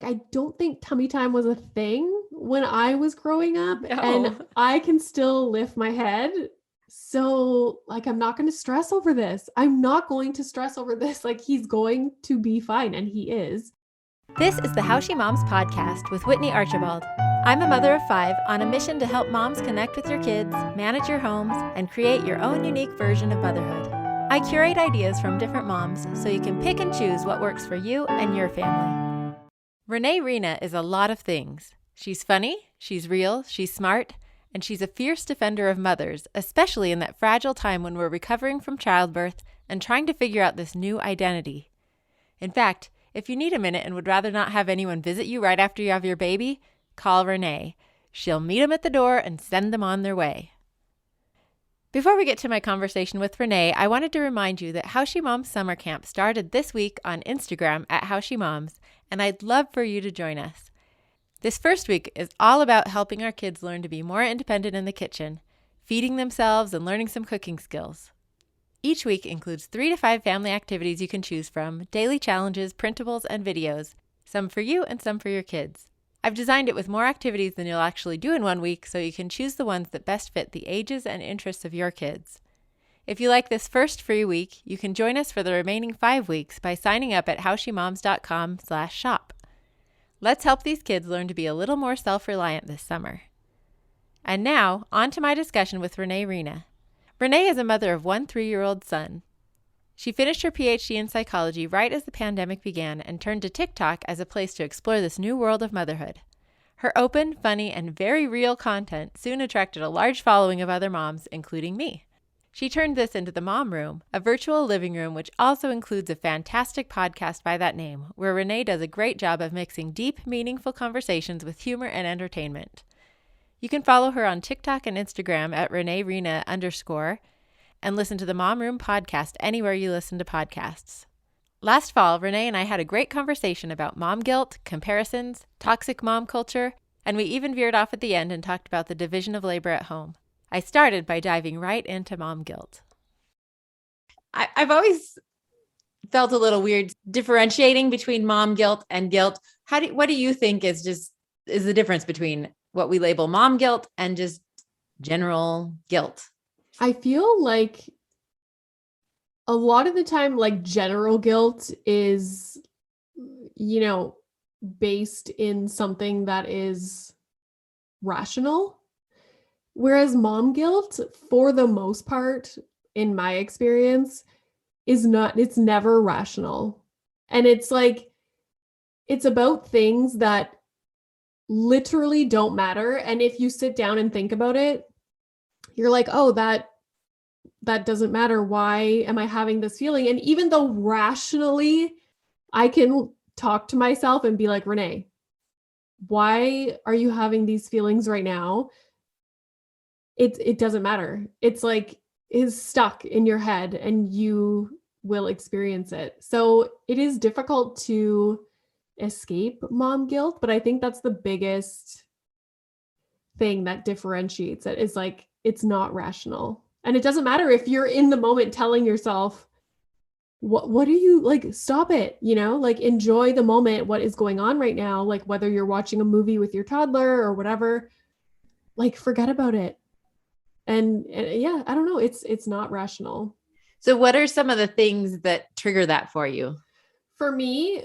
I don't think tummy time was a thing when I was growing up, and No. I can still lift my head. So, like, I'm not going to stress over this. I'm not going to stress over this. Like, he's going to be fine, and he is. This is the How She Moms podcast with Whitney Archibald. I'm a mother of 5 on a mission to help moms connect with your kids, manage your homes, and create your own unique version of motherhood. I curate ideas from different moms so you can pick and choose what works for you and your family. Renee Reina is a lot of things. She's funny, she's real, she's smart, and she's a fierce defender of mothers, especially in that fragile time when we're recovering from childbirth and trying to figure out this new identity. In fact, if you need a minute and would rather not have anyone visit you right after you have your baby, call Renee. She'll meet them at the door and send them on their way. Before we get to my conversation with Renee, I wanted to remind you that How She Moms Summer Camp started this week on Instagram at How She Moms, and I'd love for you to join us. This first week is all about helping our kids learn to be more independent in the kitchen, feeding themselves and learning some cooking skills. Each week includes 3 to 5 family activities you can choose from, daily challenges, printables, and videos, some for you and some for your kids. I've designed it with more activities than you'll actually do in one week, so you can choose the ones that best fit the ages and interests of your kids. If you like this first free week, you can join us for the remaining 5 weeks by signing up at howshemoms.com/shop. Let's help these kids learn to be a little more self-reliant this summer. And now, on to my discussion with Renee Reina. Renee is a mother of 1 3-year-old son. She finished her PhD in psychology right as the pandemic began and turned to TikTok as a place to explore this new world of motherhood. Her open, funny, and very real content soon attracted a large following of other moms, including me. She turned this into the Mom Room, a virtual living room which also includes a fantastic podcast by that name, where Renee does a great job of mixing deep, meaningful conversations with humor and entertainment. You can follow her on TikTok and Instagram at Renee Reina _ and listen to the Mom Room podcast anywhere you listen to podcasts. Last fall, Renee and I had a great conversation about mom guilt, comparisons, toxic mom culture, and we even veered off at the end and talked about the division of labor at home. I started by diving right into mom guilt. I've always felt a little weird differentiating between mom guilt and guilt. What do you think is the difference between what we label mom guilt and just general guilt? I feel like a lot of the time, like, general guilt is, based in something that is rational. Whereas mom guilt, for the most part, in my experience, it's never rational. And it's like, it's about things that literally don't matter. And if you sit down and think about it, you're like, oh, that doesn't matter. Why am I having this feeling? And even though rationally I can talk to myself and be like, Renee, why are you having these feelings right now? It doesn't matter. It's like, is stuck in your head and you will experience it. So it is difficult to escape mom guilt, but I think that's the biggest thing that differentiates it, is like, it's not rational. And it doesn't matter if you're in the moment telling yourself, what do you like? Stop it, like, enjoy the moment, what is going on right now, like whether you're watching a movie with your toddler or whatever, like, forget about it. And yeah, I don't know. It's not rational. So what are some of the things that trigger that for you? For me,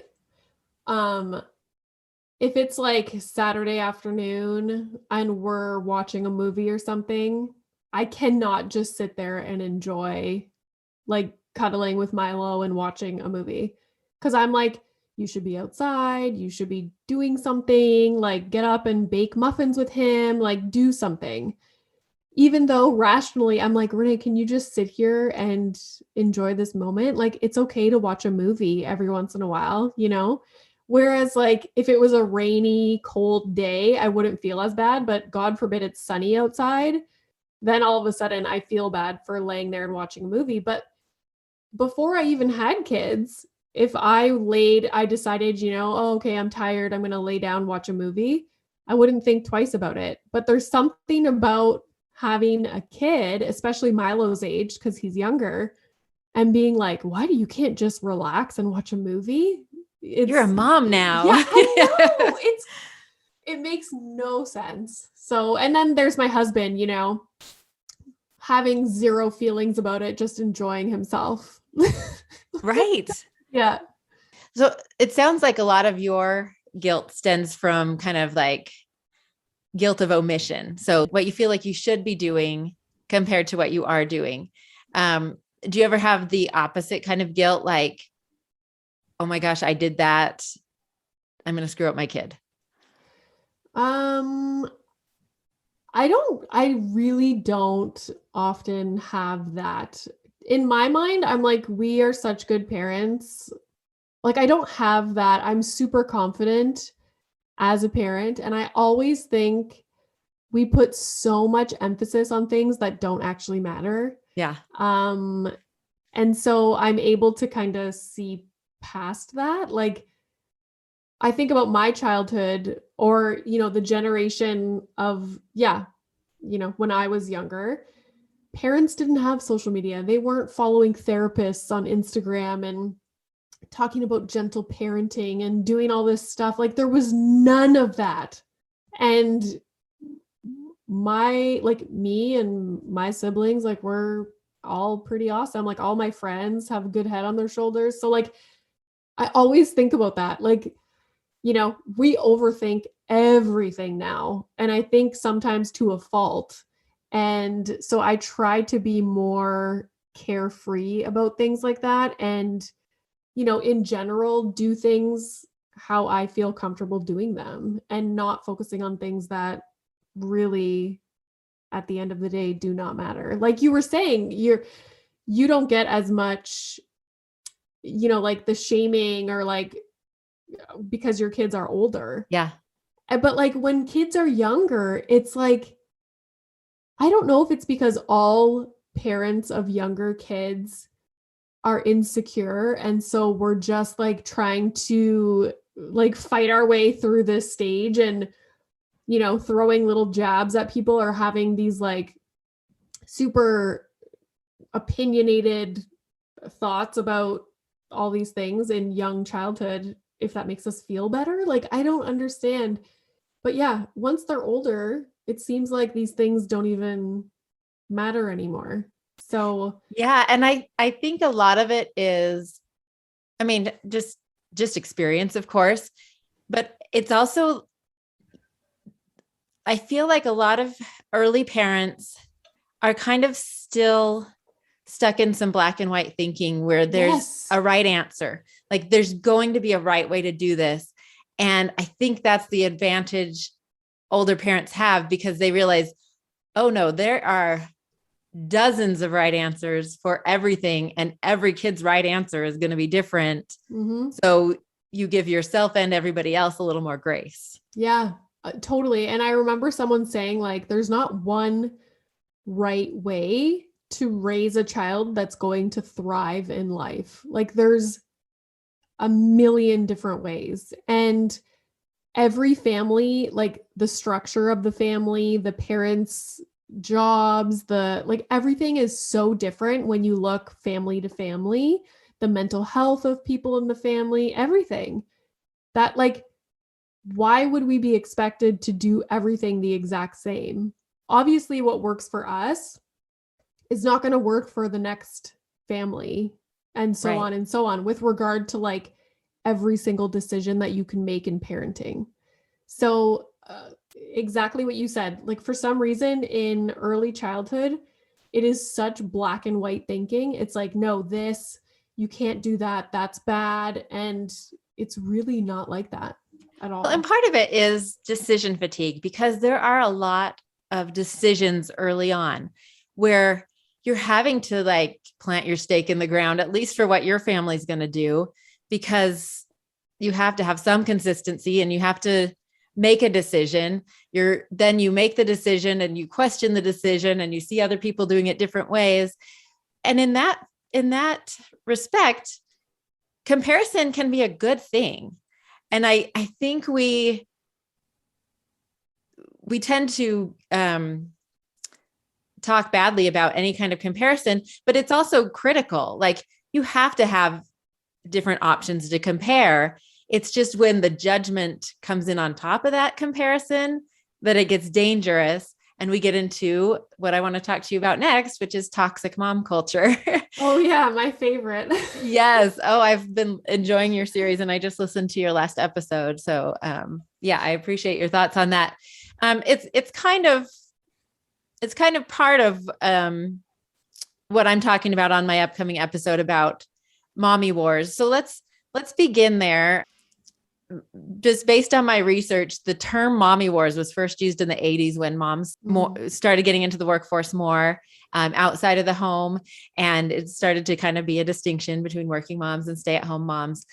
if it's like Saturday afternoon and we're watching a movie or something, I cannot just sit there and enjoy, like, cuddling with Milo and watching a movie. Cause I'm like, you should be outside. You should be doing something, like get up and bake muffins with him, like do something. Even though rationally I'm like, Renee, can you just sit here and enjoy this moment? Like, it's okay to watch a movie every once in a while, Whereas, like, if it was a rainy, cold day, I wouldn't feel as bad, but God forbid it's sunny outside, then all of a sudden I feel bad for laying there and watching a movie. But before I even had kids, if I decided, oh, okay, I'm tired, I'm going to lay down, watch a movie, I wouldn't think twice about it. But there's something about having a kid, especially Milo's age, because he's younger, and being like, why do you can't just relax and watch a movie? You're a mom now. Yeah, I know. It makes no sense. So, and then there's my husband, having zero feelings about it, just enjoying himself. Right. Yeah. So it sounds like a lot of your guilt stems from kind of like guilt of omission. So what you feel like you should be doing compared to what you are doing. Do you ever have the opposite kind of guilt? Like, oh my gosh, I did that. I'm going to screw up my kid. Um, I really don't often have that. In my mind, I'm like, we are such good parents. Like, I don't have that. I'm super confident as a parent. And I always think we put so much emphasis on things that don't actually matter. Yeah. And so I'm able to kind of see past that. Like, I think about my childhood or, the generation of, yeah, when I was younger, parents didn't have social media. They weren't following therapists on Instagram and talking about gentle parenting and doing all this stuff. Like, there was none of that. And me and my siblings, like, we're all pretty awesome. Like, all my friends have a good head on their shoulders. So, like, I always think about that. Like, we overthink everything now. And I think sometimes to a fault. And so I try to be more carefree about things like that. And, in general, do things how I feel comfortable doing them and not focusing on things that really, at the end of the day, do not matter. Like you were saying, you don't get as much, like the shaming or like because your kids are older. Yeah. But like when kids are younger, it's like, I don't know if it's because all parents of younger kids are insecure. And so we're just like trying to like fight our way through this stage and, throwing little jabs at people or having these like super opinionated thoughts about all these things in young childhood, if that makes us feel better. Like, I don't understand. But yeah, once they're older, it seems like these things don't even matter anymore. So Yeah. And I think a lot of it is, I mean, just experience, of course, but it's also, I feel like a lot of early parents are kind of still stuck in some black and white thinking where there's yes, a right answer. Like there's going to be a right way to do this. And I think that's the advantage older parents have because they realize, oh no, there are dozens of right answers for everything. And every kid's right answer is going to be different. mm-hmm. So you give yourself and everybody else a little more grace. Yeah, totally. And I remember someone saying like, there's not one right way to raise a child that's going to thrive in life. Like there's a million different ways. And every family, like the structure of the family, the parents' jobs, like everything is so different when you look family to family, the mental health of people in the family, everything. That like, why would we be expected to do everything the exact same? Obviously, what works for us is not going to work for the next family and so Right. on and so on with regard to like every single decision that you can make in parenting. So exactly what you said, like for some reason in early childhood, it is such black and white thinking. It's like, no, this, you can't do that. That's bad. And it's really not like that at all. Well, and part of it is decision fatigue because there are a lot of decisions early on where you're having to like plant your stake in the ground, at least for what your family's going to do, because you have to have some consistency and you have to make a decision. Then you make the decision and you question the decision and you see other people doing it different ways. And in that respect, comparison can be a good thing. And I think we tend to talk badly about any kind of comparison, but it's also critical. Like you have to have different options to compare. It's just when the judgment comes in on top of that comparison that it gets dangerous. And we get into what I want to talk to you about next, which is toxic mom culture. Oh yeah, my favorite. Yes. Oh, I've been enjoying your series and I just listened to your last episode. So, yeah, I appreciate your thoughts on that. It's kind of part of, what I'm talking about on my upcoming episode about mommy wars. So let's begin there. Just based on my research, the term mommy wars was first used in the 80s when moms started getting into the workforce more, outside of the home. And it started to kind of be a distinction between working moms and stay-at-home moms.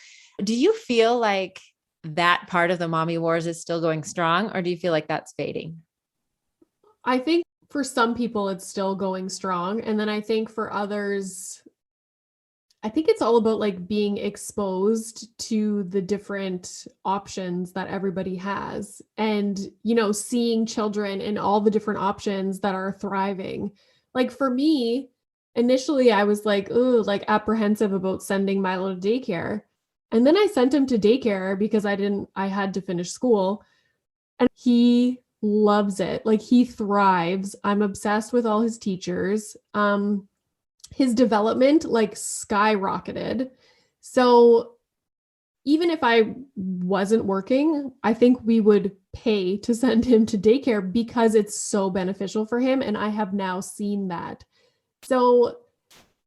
Do you feel like that part of the mommy wars is still going strong, or do you feel like that's fading? I think for some people it's still going strong. And then I think for others, I think it's all about like being exposed to the different options that everybody has and, seeing children in all the different options that are thriving. Like for me, initially I was like, oh, like apprehensive about sending Milo to daycare. And then I sent him to daycare because I had to finish school, and he loves it. Like he thrives. I'm obsessed with all his teachers. His development like skyrocketed. So even if I wasn't working, I think we would pay to send him to daycare because it's so beneficial for him. And I have now seen that. So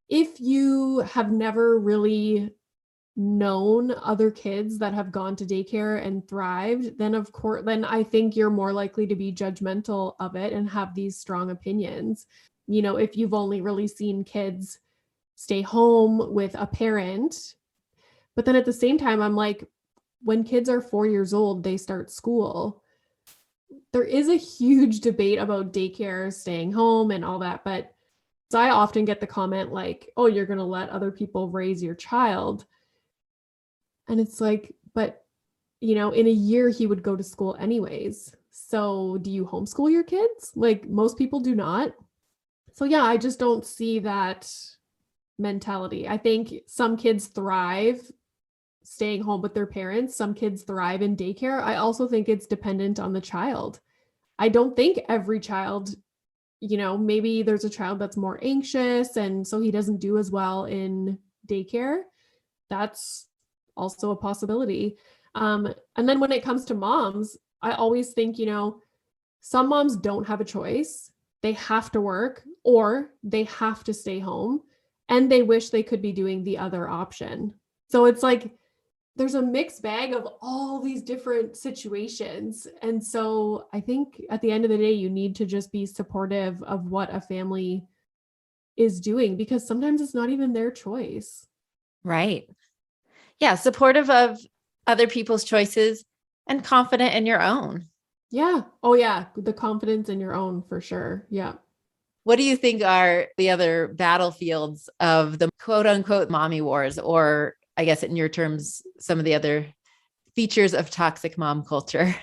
if you have never really known other kids that have gone to daycare and thrived, then of course, then I think you're more likely to be judgmental of it and have these strong opinions. If you've only really seen kids stay home with a parent. But then at the same time, I'm like, when kids are 4 years old, they start school. There is a huge debate about daycare, staying home, and all that. But I often get the comment like, oh, you're going to let other people raise your child. And it's like, but, in a year, he would go to school anyways. So do you homeschool your kids? Like most people do not. So yeah, I just don't see that mentality. I think some kids thrive staying home with their parents. Some kids thrive in daycare. I also think it's dependent on the child. I don't think every child, maybe there's a child that's more anxious and so he doesn't do as well in daycare. That's also a possibility. And then when it comes to moms, I always think, some moms don't have a choice. They have to work or they have to stay home, and they wish they could be doing the other option. So it's like there's a mixed bag of all these different situations. And so I think at the end of the day, you need to just be supportive of what a family is doing, because sometimes it's not even their choice. Right. Yeah. Supportive of other people's choices and confident in your own. Yeah. Oh yeah. The confidence in your own, for sure. Yeah. What do you think are the other battlefields of the quote unquote mommy wars, or I guess in your terms, some of the other features of toxic mom culture?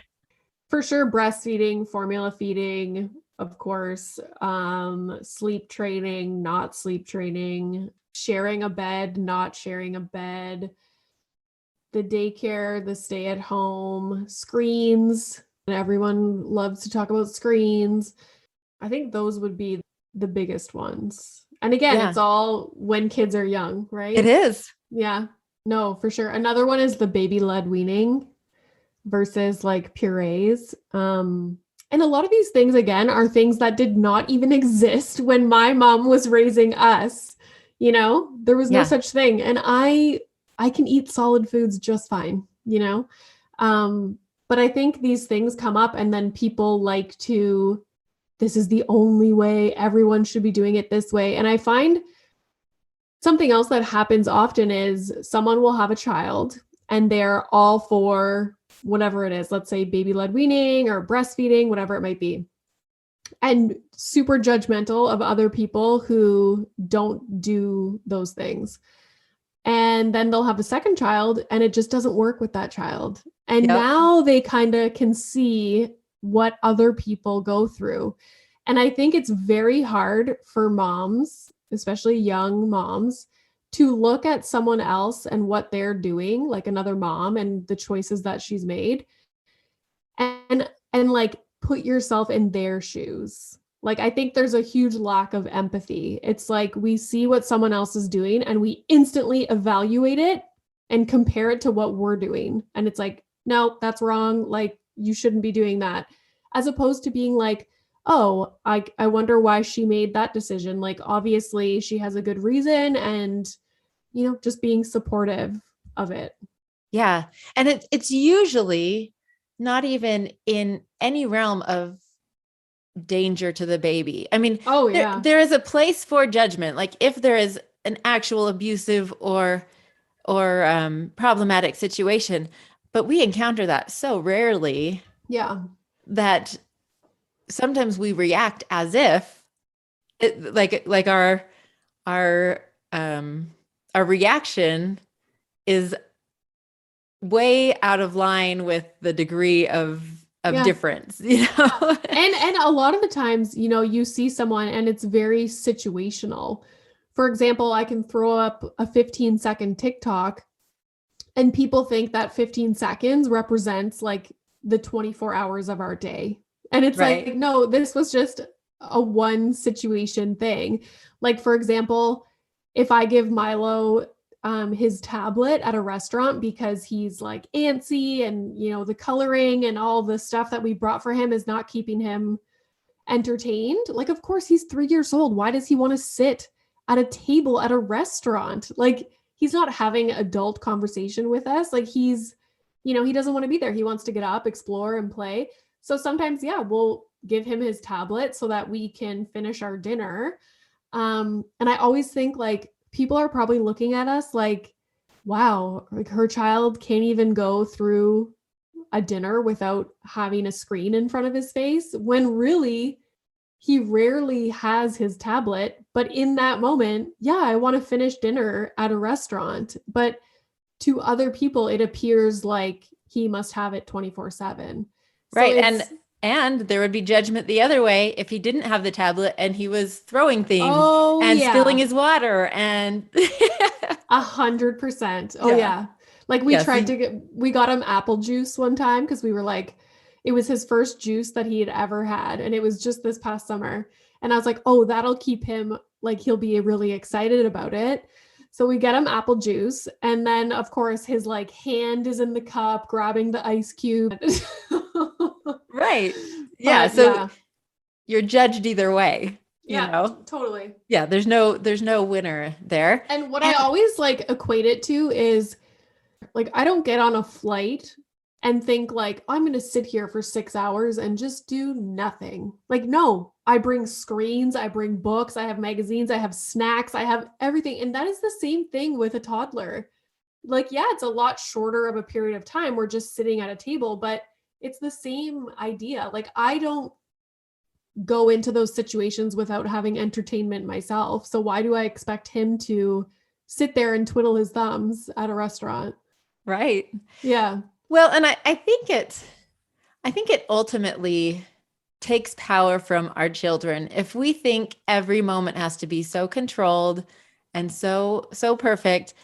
For sure. Breastfeeding, formula feeding, of course, sleep training, not sleep training, sharing a bed, not sharing a bed, the daycare, the stay at home, screens. And everyone loves to talk about screens. I think those would be the biggest ones. And again, It's all when kids are young, right? It is. Yeah. No, for sure. Another one is the baby-led weaning versus like purees. And a lot of these things, again, are things that did not even exist when my mom was raising us. There was no such thing. And I can eat solid foods just fine, but I think these things come up and then people like to, this is the only way, everyone should be doing it this way. And I find something else that happens often is someone will have a child and they're all for whatever it is, let's say baby-led weaning or breastfeeding, whatever it might be, and super judgmental of other people who don't do those things. And then they'll have a second child and it just doesn't work with that child. And now they kind of can see what other people go through. And I think it's very hard for moms, especially young moms, to look at someone else and what they're doing, like another mom and the choices that she's made, and like put yourself in their shoes. Like I think there's a huge lack of empathy. It's like we see what someone else is doing and we instantly evaluate it and compare it to what we're doing. And it's like, no, that's wrong. Like you shouldn't be doing that. As opposed to being like, oh, I wonder why she made that decision. Like obviously she has a good reason, and just being supportive of it. Yeah. And it's usually not even in any realm of danger to the baby. I mean, Oh yeah. there is a place for judgment. Like if there is an actual abusive or problematic situation, but we encounter that so rarely Yeah. that sometimes we react as if like our our reaction is way out of line with the degree of Yeah. difference, you know? And a lot of the times, you see someone and it's very situational. For example, I can throw up a 15-second TikTok and people think that 15 seconds represents like the 24 hours of our day. And it's Right. like, no, this was just a one situation thing. Like, for example, if I give Milo his tablet at a restaurant because he's like antsy and, the coloring and all the stuff that we brought for him is not keeping him entertained. Like, of course, he's 3 years old. Why does he want to sit at a table at a restaurant? Like, he's not having adult conversation with us. Like, he doesn't want to be there. He wants to get up, explore, and play. So sometimes, yeah, we'll give him his tablet so that we can finish our dinner. And I always think like people are probably looking at us like, wow, like her child can't even go through a dinner without having a screen in front of his face, when really he rarely has his tablet. But in that moment, yeah, I want to finish dinner at a restaurant. But to other people, it appears like he must have it 24/7. So Right. it's, And there would be judgment the other way if he didn't have the tablet and he was throwing things oh, and spilling yeah, his water and 100%. Oh, yeah. yeah. Like Yes. we got him apple juice one time because we were like, it was his first juice that he had ever had. And it was just this past summer. And I was like, oh, that'll keep him, like, he'll be really excited about it. So we get him apple juice. And then, of course, his like hand is in the cup, grabbing the ice cube. Right. Yeah. But So yeah, you're judged either way, you yeah, know? totally. Yeah. There's no winner there. And what I And always like equate it to is like, I don't get on a flight and think like, I'm going to sit here for 6 hours and just do nothing. Like, no, I bring screens, I bring books, I have magazines, I have snacks, I have everything. And that is the same thing with a toddler. Like, yeah, it's a lot shorter of a period of time. We're just sitting at a table, but it's the same idea. Like, I don't go into those situations without having entertainment myself. So why do I expect him to sit there and twiddle his thumbs at a restaurant? right. Yeah. Well, and I think it ultimately takes power from our children. If we think every moment has to be so controlled and so perfect,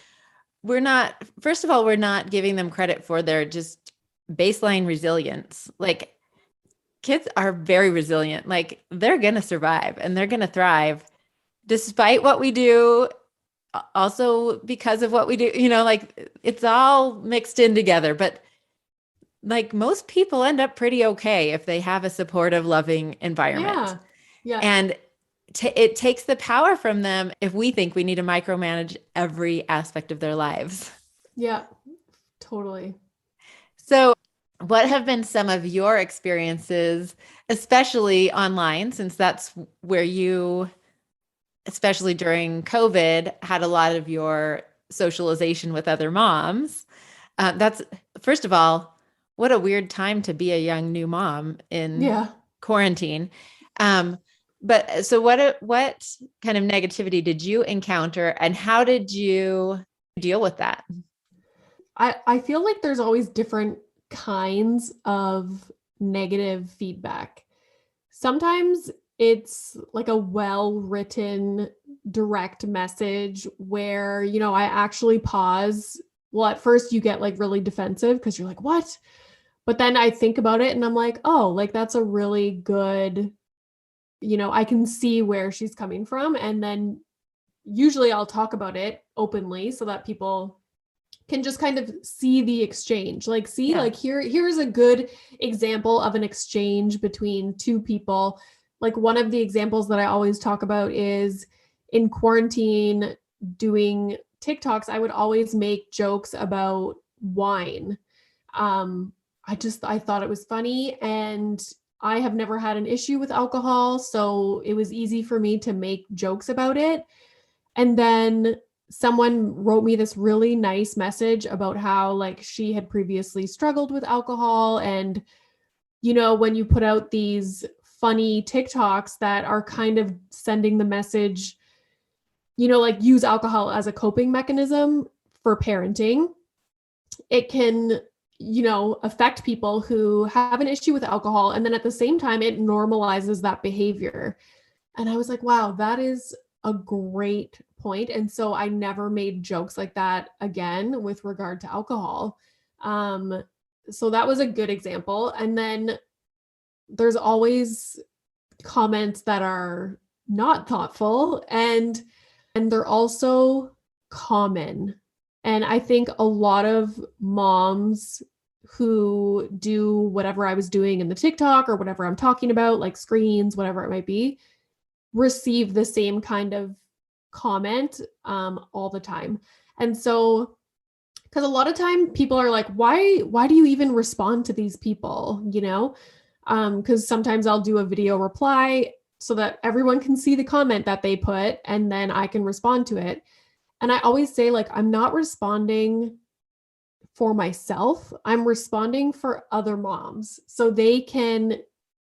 first of all, we're not giving them credit for their just baseline resilience. Like kids are very resilient. Like they're going to survive and they're going to thrive despite what we do, also because of what we do, like it's all mixed in together. But like most people end up pretty okay if they have a supportive, loving environment. Yeah. Yeah. And it takes the power from them if we think we need to micromanage every aspect of their lives. Yeah. Totally. So, what have been some of your experiences, especially online, since that's where you, especially during COVID, had a lot of your socialization with other moms? That's, first of all, what a weird time to be a young new mom in Yeah. quarantine. But so what kind of negativity did you encounter and how did you deal with that? I feel like there's always different kinds of negative feedback. Sometimes it's like a well-written direct message where, I actually pause. Well, at first you get like really defensive because you're like, what? But then I think about it and I'm like, oh, like that's a really good, I can see where she's coming from. And then usually I'll talk about it openly so that people can just kind of see the exchange. Like, see, Yeah. like here's a good example of an exchange between two people. Like one of the examples that I always talk about is in quarantine doing TikToks, I would always make jokes about wine. Um, I thought it was funny, and I have never had an issue with alcohol, so it was easy for me to make jokes about it. And then someone wrote me this really nice message about how like she had previously struggled with alcohol, and when you put out these funny TikToks that are kind of sending the message, like use alcohol as a coping mechanism for parenting, it can affect people who have an issue with alcohol, and then at the same time it normalizes that behavior. And I was like, wow, that is a great point. And so I never made jokes like that again with regard to alcohol. So that was a good example. And then there's always comments that are not thoughtful, and they're also common. And I think a lot of moms who do whatever I was doing in the TikTok or whatever I'm talking about, like screens, whatever it might be, receive the same kind of comment all the time. And so, because a lot of time people are like, why do you even respond to these people? Because sometimes I'll do a video reply so that everyone can see the comment that they put, and then I can respond to it. And I always say, like, I'm not responding for myself. I'm responding for other moms so they can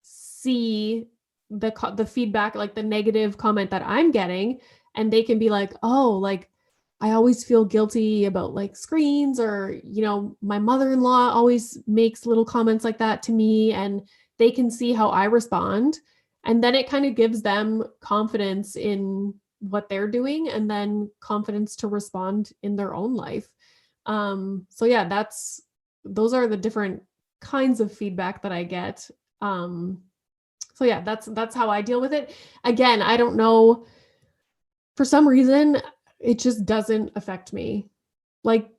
see the feedback, like the negative comment that I'm getting, and they can be like, oh, like I always feel guilty about like screens, or my mother-in-law always makes little comments like that to me, and they can see how I respond, and then it kind of gives them confidence in what they're doing, and then confidence to respond in their own life. So yeah, those are the different kinds of feedback that I get. So yeah, that's how I deal with it. Again, I don't know, for some reason it just doesn't affect me. Like,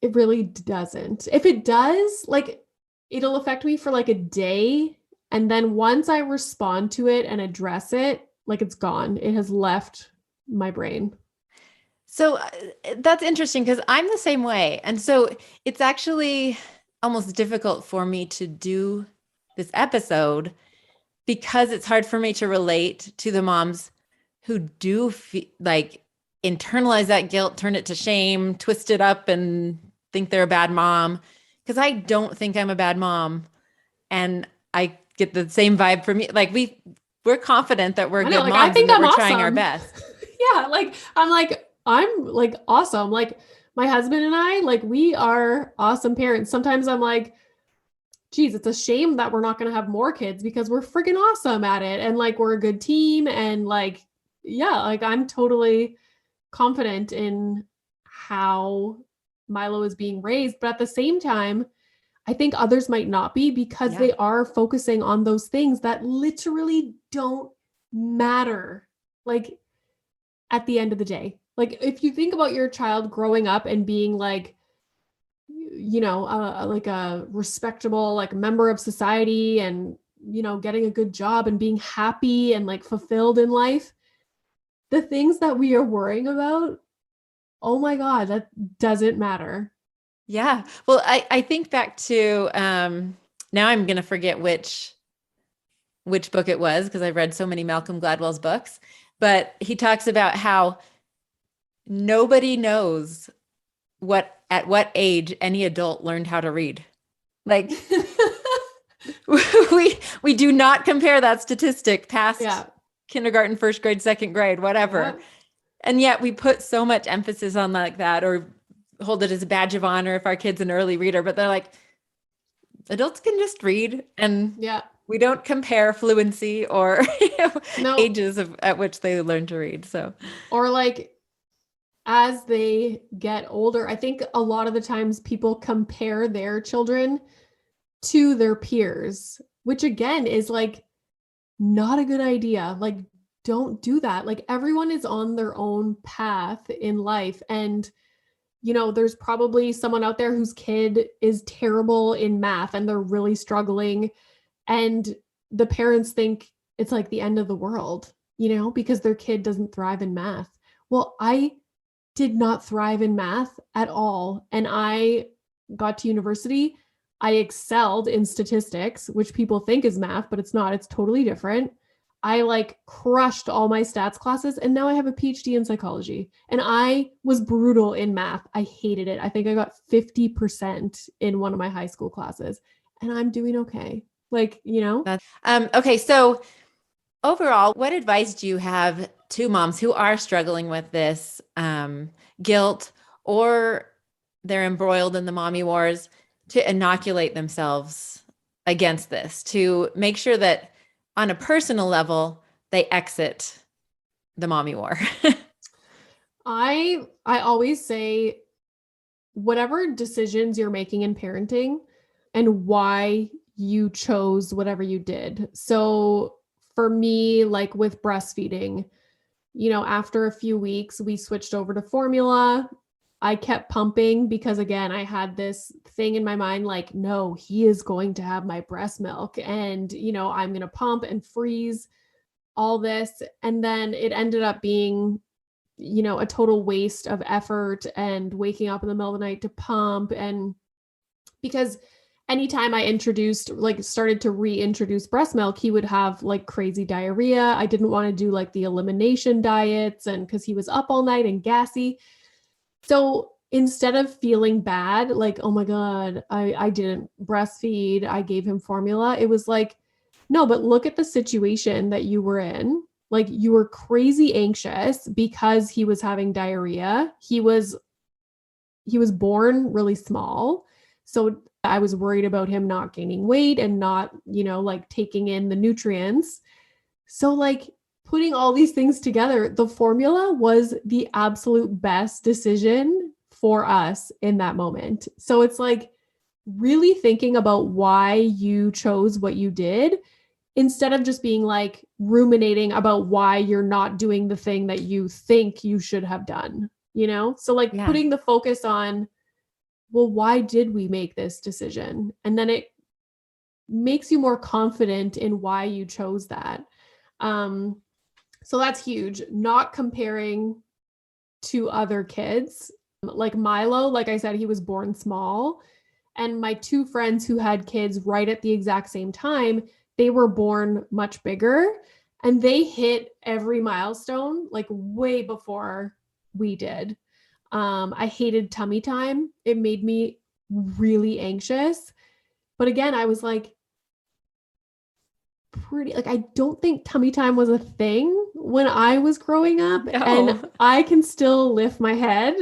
it really doesn't. If it does, like, it'll affect me for like a day, and then once I respond to it and address it, like, it's gone. It has left my brain. So that's interesting because I'm the same way. And so it's actually almost difficult for me to do this episode because it's hard for me to relate to the moms who do like internalize that guilt, turn it to shame, twist it up and think they're a bad mom. Because I don't think I'm a bad mom. And I get the same vibe from you. Like we're confident that we're I know, good like, I moms and think that I'm we're trying our awesome. best. Yeah, like I'm like awesome. Like, my husband and I, like, we are awesome parents. Sometimes I'm like, geez, it's a shame that we're not going to have more kids because we're freaking awesome at it. And like, we're a good team. And like, yeah, like, I'm totally confident in how Milo is being raised. But at the same time, I think others might not be, because Yeah. they are focusing on those things that literally don't matter. Like, at the end of the day, like, if you think about your child growing up and being like, like a respectable like member of society, and getting a good job and being happy and like fulfilled in life, the things that we are worrying about, oh my god, that doesn't matter. Yeah. Well, I think back to now I'm gonna forget which book it was because I've read so many Malcolm Gladwell's books, but he talks about how nobody knows at what age any adult learned how to read. Like we do not compare that statistic past Yeah. kindergarten, first grade, second grade, whatever. Yeah. And yet we put so much emphasis on like that, or hold it as a badge of honor if our kid's an early reader, but they're like, adults can just read and Yeah. We don't compare fluency or No, ages at which they learn to read. So, or like as they get older, I think a lot of the times people compare their children to their peers, which again is like not a good idea. Like, don't do that. Like, everyone is on their own path in life. And, there's probably someone out there whose kid is terrible in math and they're really struggling. And the parents think it's like the end of the world, because their kid doesn't thrive in math. Well, I did not thrive in math at all. And I got to university. I excelled in statistics, which people think is math, but it's not. It's totally different. I like crushed all my stats classes and now I have a PhD in psychology. And I was brutal in math. I hated it. I think I got 50% in one of my high school classes and I'm doing okay. Like, that's okay. So, overall, what advice do you have to moms who are struggling with this guilt, or they're embroiled in the mommy wars, to inoculate themselves against this, to make sure that on a personal level, they exit the mommy war? I always say whatever decisions you're making in parenting and why you chose whatever you did. So for me, like with breastfeeding, after a few weeks, we switched over to formula. I kept pumping because, again, I had this thing in my mind like, no, he is going to have my breast milk and, I'm going to pump and freeze all this. And then it ended up being, a total waste of effort and waking up in the middle of the night to pump. And because anytime I started to reintroduce breast milk, he would have like crazy diarrhea. I didn't want to do like the elimination diets and because he was up all night and gassy. So instead of feeling bad, like, oh my God, I didn't breastfeed, I gave him formula, it was like, no, but look at the situation that you were in. Like, you were crazy anxious because he was having diarrhea. He was born really small. So I was worried about him not gaining weight and not, like taking in the nutrients. So like putting all these things together, the formula was the absolute best decision for us in that moment. So it's like really thinking about why you chose what you did instead of just being like ruminating about why you're not doing the thing that you think you should have done, So like Yeah. putting the focus on, well, why did we make this decision? And then it makes you more confident in why you chose that. Um, so that's huge. Not comparing to other kids. Like Milo, like I said, he was born small. And my two friends who had kids right at the exact same time, they were born much bigger and they hit every milestone like way before we did. I hated tummy time. It made me really anxious. But again, I was like, I don't think tummy time was a thing when I was growing up and No. I can still lift my head.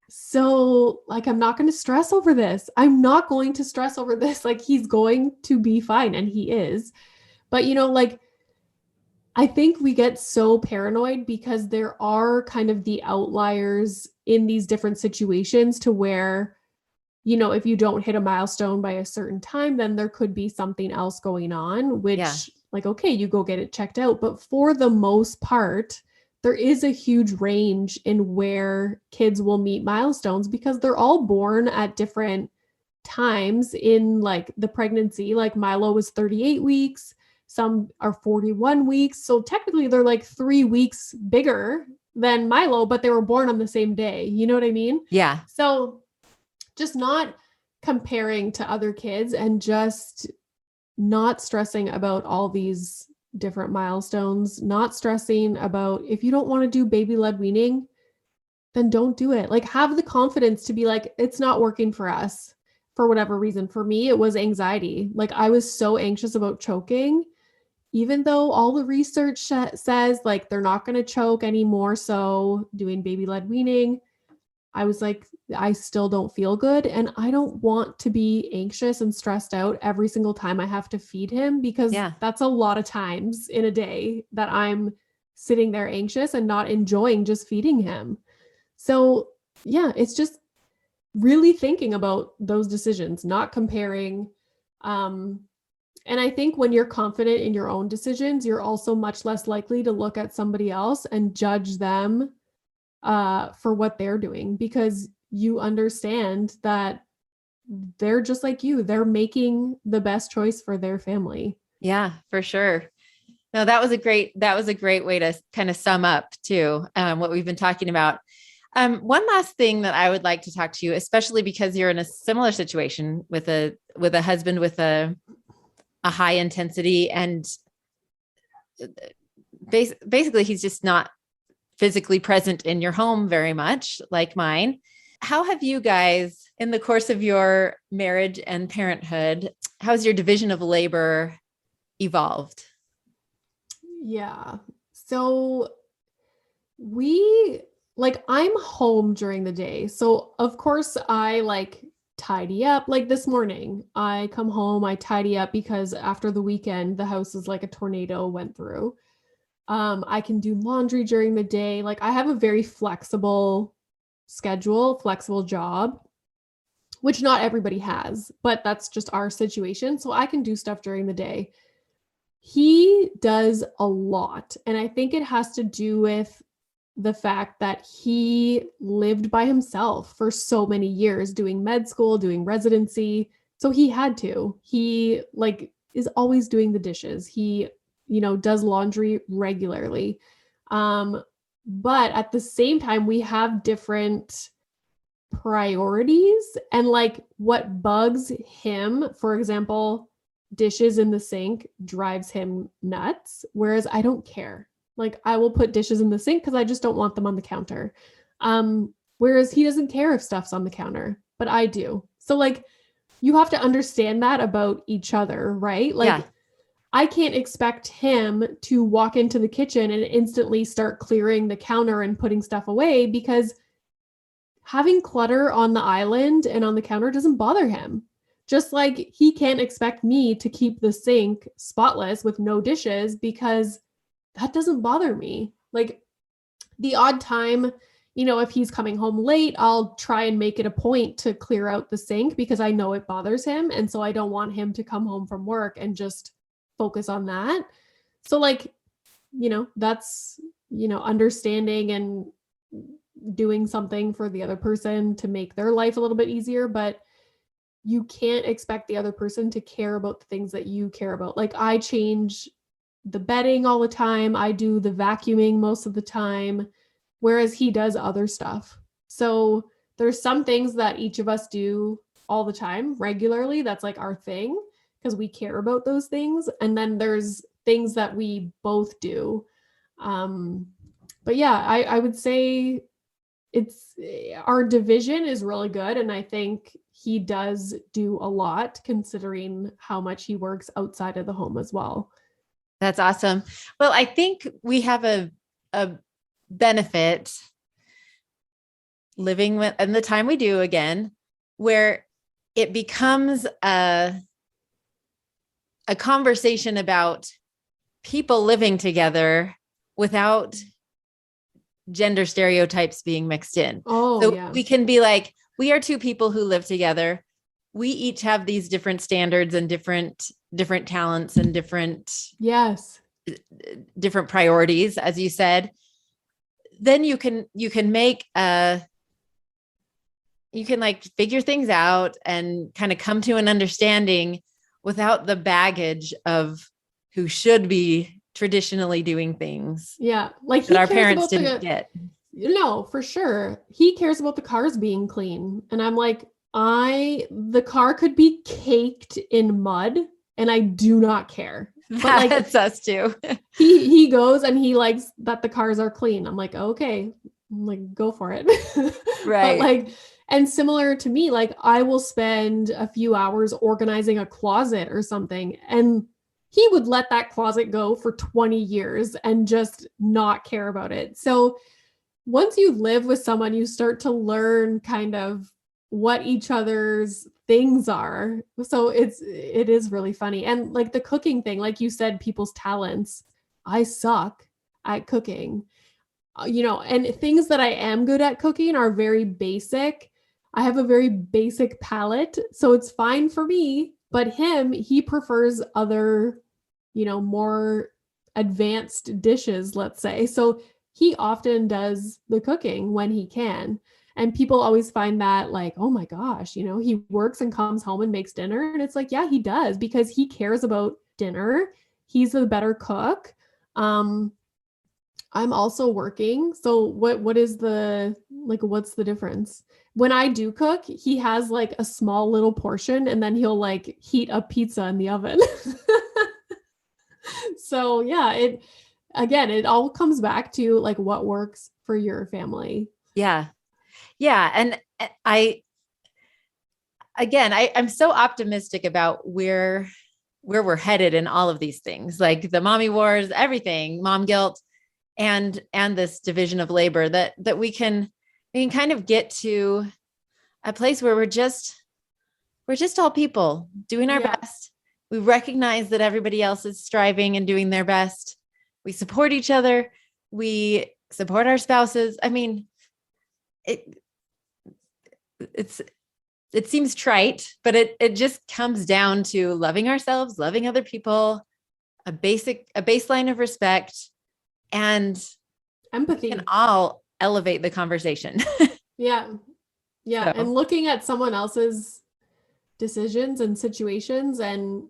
So like I'm not going to stress over this. I'm not going to stress over this. Like he's going to be fine and he is. But like I think we get so paranoid because there are kind of the outliers in these different situations to where if you don't hit a milestone by a certain time, then there could be something else going on, Yeah. which, like, okay, you go get it checked out. But for the most part, there is a huge range in where kids will meet milestones because they're all born at different times in like the pregnancy. Like Milo was 38 weeks, some are 41 weeks. So technically, they're like 3 weeks bigger than Milo, but they were born on the same day. You know what I mean? Yeah. So just not comparing to other kids and just not stressing about all these different milestones, not stressing about if you don't want to do baby led weaning, then don't do it. Like have the confidence to be like, it's not working for us for whatever reason. For me, it was anxiety. Like I was so anxious about choking, even though all the research says like they're not going to choke anymore. So doing baby led weaning, I was like, I still don't feel good. And I don't want to be anxious and stressed out every single time I have to feed him, because Yeah. that's a lot of times in a day that I'm sitting there anxious and not enjoying just feeding him. So, yeah, it's just really thinking about those decisions, not comparing. Um, and I think when you're confident in your own decisions, you're also much less likely to look at somebody else and judge them for what they're doing, because you understand that they're just like you. They're making the best choice for their family. Yeah, for sure. No, that was a great way to kind of sum up too, what we've been talking about. One last thing that I would like to talk to you, especially because you're in a similar situation with a husband with a high intensity, and basically he's just not physically present in your home very much like mine. How have you guys, in the course of your marriage and parenthood, how's your division of labor evolved? Yeah. So we like I'm home during the day. So of course I like tidy up. Like this morning, I come home, I tidy up because after the weekend the house is like a tornado went through. I can do laundry during the day. Like I have a very flexible schedule, flexible job, which not everybody has, but that's just our situation. So I can do stuff during the day. He does a lot. And I think it has to do with the fact that he lived by himself for so many years, doing med school, doing residency. So he had to. He like is always doing the dishes. He, does laundry regularly. Um, but at the same time, we have different priorities, and like what bugs him, for example, dishes in the sink drives him nuts, whereas I don't care. Like I will put dishes in the sink because I just don't want them on the counter. Whereas he doesn't care if stuff's on the counter, but I do. So like you have to understand that about each other, right? Like Yeah. I can't expect him to walk into the kitchen and instantly start clearing the counter and putting stuff away, because having clutter on the island and on the counter doesn't bother him. Just like he can't expect me to keep the sink spotless with no dishes, because that doesn't bother me. Like the odd time, if he's coming home late, I'll try and make it a point to clear out the sink because I know it bothers him. And so I don't want him to come home from work and just focus on that. So, like, that's, understanding and doing something for the other person to make their life a little bit easier. But you can't expect the other person to care about the things that you care about. Like I change the bedding all the time. I do the vacuuming most of the time, whereas he does other stuff. So there's some things that each of us do all the time, regularly. That's like our thing because we care about those things. And then there's things that we both do. But yeah, I would say it's our division is really good. And I think he does do a lot considering how much he works outside of the home as well. That's awesome. Well, I think we have a benefit living with, and the time we do again, where it becomes a conversation about people living together without gender stereotypes being mixed in. Oh, So yeah. we can be like, we are two people who live together. We each have these different standards and different talents and different priorities, as you said. Then you can make you can like figure things out and kind of come to an understanding without the baggage of who should be traditionally doing things. Yeah. Like that our parents didn't get. No, for sure. He cares about the cars being clean. And I'm like, the car could be caked in mud and I do not care. But like That's us too. he goes and he likes that the cars are clean. I'm like, okay, I'm like, go for it. Right. But like, and similar to me, like I will spend a few hours organizing a closet or something, and he would let that closet go for 20 years and just not care about it. So once you live with someone, you start to learn kind of what each other's things are. So it is really funny. And like the cooking thing, like you said, people's talents. I suck at cooking. And things that I am good at cooking are very basic. I have a very basic palate, so it's fine for me. But he prefers other, more advanced dishes, let's say. So he often does the cooking when he can. And people always find that like, oh my gosh, he works and comes home and makes dinner. And it's like, yeah, he does because he cares about dinner. He's a better cook. I'm also working. So what's the difference? When I do cook, he has like a small little portion and then he'll like heat a pizza in the oven. So yeah, it all comes back to like what works for your family. Yeah. Yeah. And I'm so optimistic about where we're headed in all of these things, like the mommy wars, everything, mom guilt, and this division of labor, that we can kind of get to a place where we're just all people doing our best. We recognize that everybody else is striving and doing their best. We support each other. We support our spouses. I mean, it seems trite, but it just comes down to loving ourselves, loving other people, a baseline of respect, and empathy. We can all elevate the conversation. Yeah. So. And looking at someone else's decisions and situations and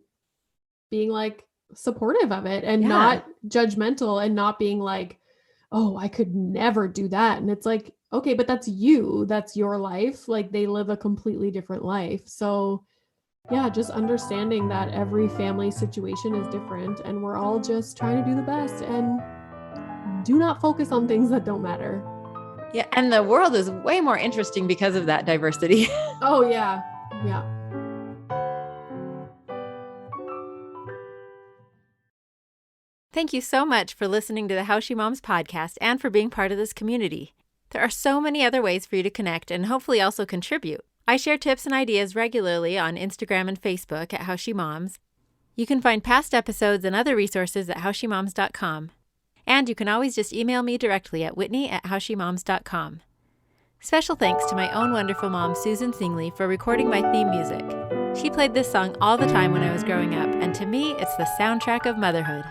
being like supportive of it and not judgmental and not being like, oh, I could never do that. And it's like, okay, but that's you. That's your life. Like they live a completely different life. So yeah, just understanding that every family situation is different and we're all just trying to do the best and do not focus on things that don't matter. Yeah. And the world is way more interesting because of that diversity. Oh yeah. Yeah. Thank you so much for listening to the How She Moms podcast and for being part of this community. There are so many other ways for you to connect and hopefully also contribute. I share tips and ideas regularly on Instagram and Facebook at How She Moms. You can find past episodes and other resources at howshemoms.com. And you can always just email me directly at whitney@howshemoms.com. Special thanks to my own wonderful mom, Susan Singley, for recording my theme music. She played this song all the time when I was growing up, and to me, it's the soundtrack of motherhood.